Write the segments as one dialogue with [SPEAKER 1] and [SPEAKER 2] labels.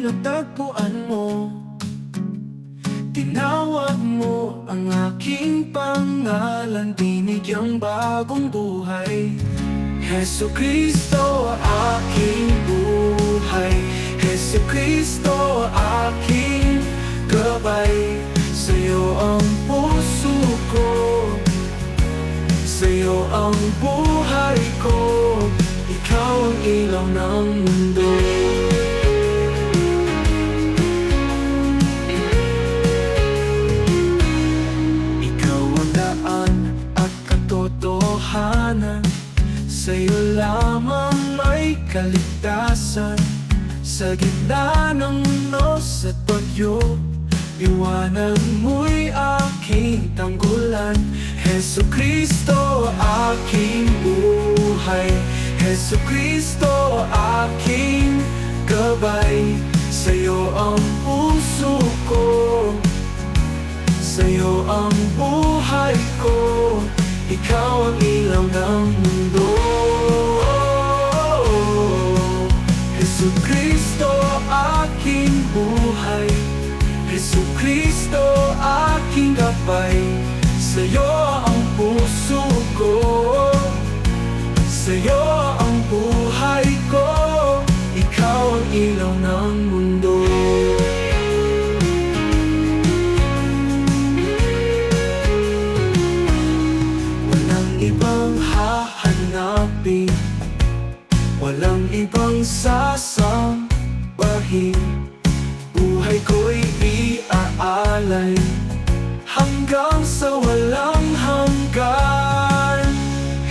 [SPEAKER 1] natagpuan mo. Tinawag mo ang aking pangalan, binigyang bagong buhay. Jesucristo, aking buhay. Jesucristo, aking gabay. Sa'yo ang puso ko, sa'yo ang buhay ko. Ikaw ang ilaw ng mundo. Ikaw ang daan at katotohanan, sa'yo lamang may kaligtasan. Sa gitna ng unos at bagyo, liwanag mo'y aking tanggulan. Jesucristo, aking buhay. Jesucristo, aking gabay. Sa'yo ang puso ko, sa'yo ang buhay ko. Ikaw ang ilaw ng mundo. Jesucristo, aking buhay. Jesucristo, aking gabay. Sa'yo ang puso ko, sa'yo ang buhay ko. Ikaw ang ilaw ng mundo. Walang ibang hahanapin, walang ibang sasambahin. Buhay ko'y iaalay hanggang sa walang hanggan.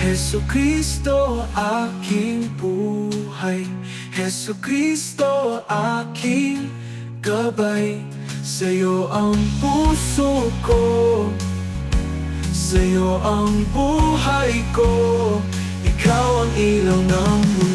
[SPEAKER 1] Jesucristo, aking buhay. Jesucristo, aking gabay. Sa'yo ang puso ko, sa'yo ang buhay ko. Ikaw ang ilaw ng mundo.